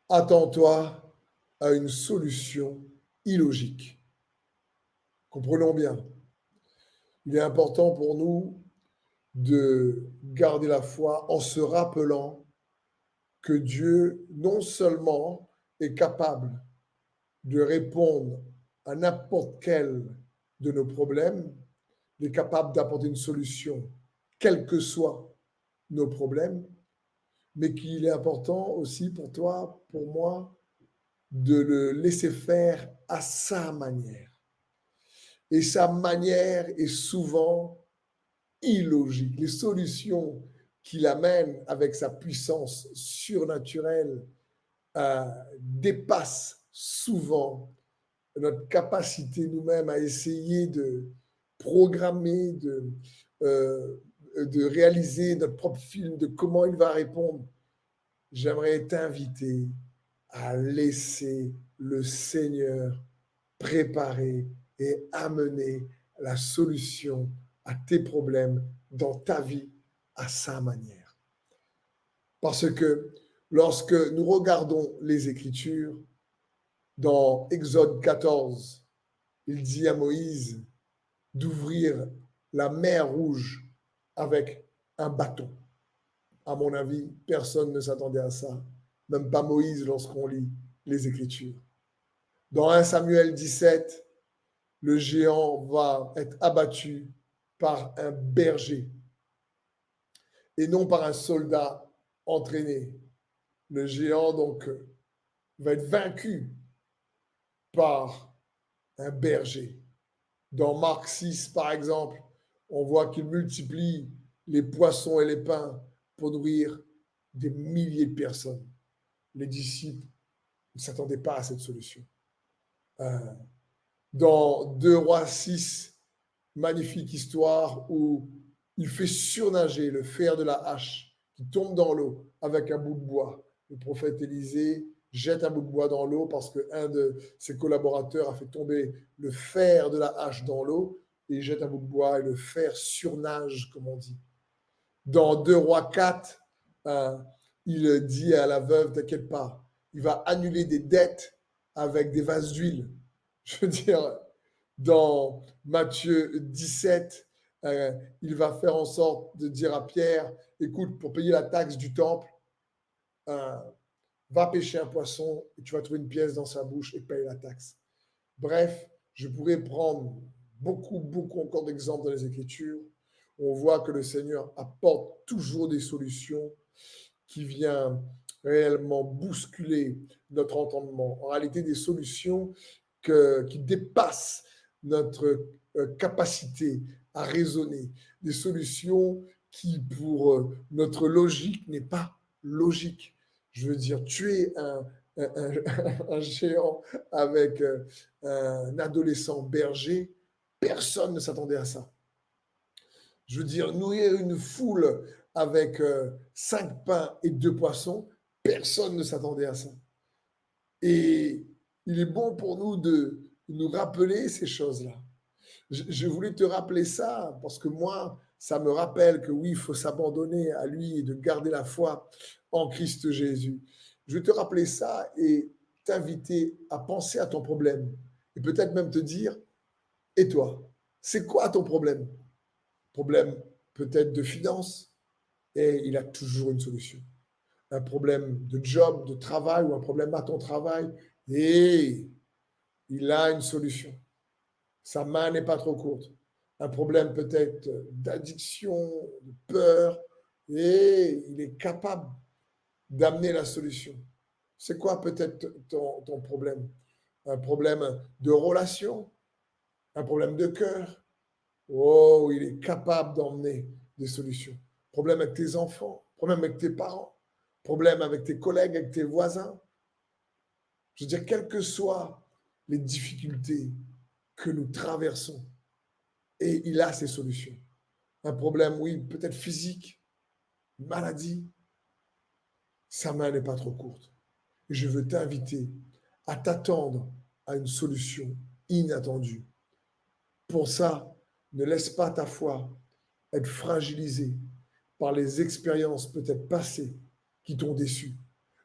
Attends-toi à une solution illogique. Comprenons bien, il est important pour nous de garder la foi en se rappelant que Dieu non seulement est capable de répondre à n'importe quel de nos problèmes, il est capable d'apporter une solution, quels que soient nos problèmes, mais qu'il est important aussi pour toi, pour moi, de le laisser faire à sa manière. Et sa manière est souvent illogique. Les solutions qu'il amène avec sa puissance surnaturelle dépassent souvent notre capacité nous-mêmes à essayer de programmer, de réaliser notre propre film de comment il va répondre. J'aimerais t'inviter à laisser le Seigneur préparer et amener la solution à tes problèmes dans ta vie à sa manière. Parce que lorsque nous regardons les Écritures, dans Exode 14, il dit à Moïse d'ouvrir la mer Rouge avec un bâton. À mon avis, personne ne s'attendait à ça, même pas Moïse lorsqu'on lit les Écritures. Dans 1 Samuel 17, le géant va être abattu par un berger et non par un soldat entraîné. Le géant, donc, va être vaincu par un berger. Dans Marc 6, par exemple, on voit qu'il multiplie les poissons et les pains pour nourrir des milliers de personnes. Les disciples ne s'attendaient pas à cette solution. Dans 2 Rois 6, magnifique histoire où il fait surnager le fer de la hache qui tombe dans l'eau avec un bout de bois. Le prophète Élisée jette un bout de bois dans l'eau parce qu'un de ses collaborateurs a fait tomber le fer de la hache dans l'eau et il jette un bout de bois et le fer surnage, comme on dit. Dans 2 Rois 4, il dit à la veuve, t'inquiète pas, il va annuler des dettes avec des vases d'huile. Je veux dire, dans Matthieu 17, il va faire en sorte de dire à Pierre, écoute, pour payer la taxe du temple, euh, va pêcher un poisson et tu vas trouver une pièce dans sa bouche et paye la taxe. Bref, je pourrais prendre beaucoup encore d'exemples dans les Écritures. On voit que le Seigneur apporte toujours des solutions qui viennent réellement bousculer notre entendement. En réalité, des solutions qui dépassent notre capacité à raisonner, des solutions qui, pour notre logique, n'est pas logique. Je veux dire, tuer un géant avec un adolescent berger, personne ne s'attendait à ça. Je veux dire, nourrir une foule avec 5 pains et 2 poissons, personne ne s'attendait à ça. Et il est bon pour nous de nous rappeler ces choses-là. Je voulais te rappeler ça parce que moi, ça me rappelle que oui, il faut s'abandonner à lui et de garder la foi en Christ Jésus. Je vais te rappeler ça et t'inviter à penser à ton problème et peut-être même te dire, et toi, c'est quoi ton problème? Problème peut-être de finances et il a toujours une solution. Un problème de job, de travail ou un problème à ton travail et il a une solution. Sa main n'est pas trop courte. Un problème peut-être d'addiction, de peur, et il est capable d'amener la solution. C'est quoi peut-être ton problème? Un problème de relation, un problème de cœur. Oh, il est capable d'emmener des solutions. Problème avec tes enfants, problème avec tes parents, problème avec tes collègues, avec tes voisins. Je veux dire, quelles que soient les difficultés que nous traversons, et il a ses solutions. Un problème, oui, peut-être physique, une maladie, sa main n'est pas trop courte. Et je veux t'inviter à t'attendre à une solution inattendue. Pour ça, ne laisse pas ta foi être fragilisée par les expériences peut-être passées qui t'ont déçu.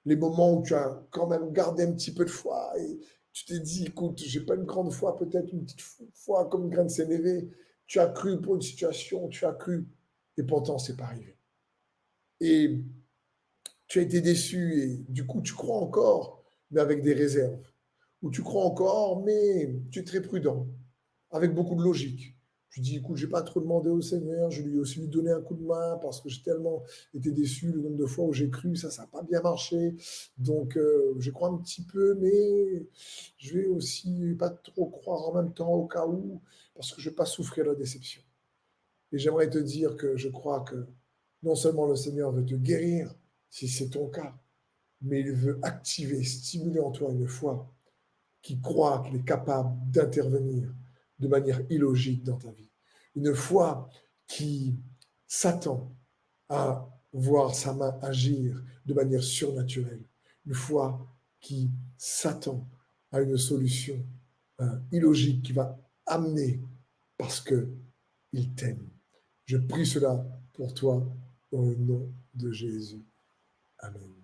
les moments où tu as quand même gardé un petit peu de foi et tu t'es dit, écoute, j'ai pas une grande foi, peut-être une petite foi comme une graine de sénévé. Tu as cru pour une situation, tu as cru, et pourtant, c'est pas arrivé. Et tu as été déçu et du coup, tu crois encore, mais avec des réserves. Ou tu crois encore, mais tu es très prudent, avec beaucoup de logique. Tu dis, écoute, je n'ai pas trop demandé au Seigneur, je lui ai aussi lui donné un coup de main parce que j'ai tellement été déçu le nombre de fois où j'ai cru, ça n'a pas bien marché. Donc, je crois un petit peu, mais je vais aussi pas trop croire en même temps au cas où, parce que je ne vais pas souffrir la déception. Et j'aimerais te dire que je crois que non seulement le Seigneur veut te guérir, si c'est ton cas, mais il veut activer, stimuler en toi une foi qui croit qu'il est capable d'intervenir de manière illogique dans ta vie. Une foi qui s'attend à voir sa main agir de manière surnaturelle. Une foi qui s'attend à une solution illogique qui va amener parce que il t'aime. Je prie cela pour toi dans le nom de Jésus. Amen.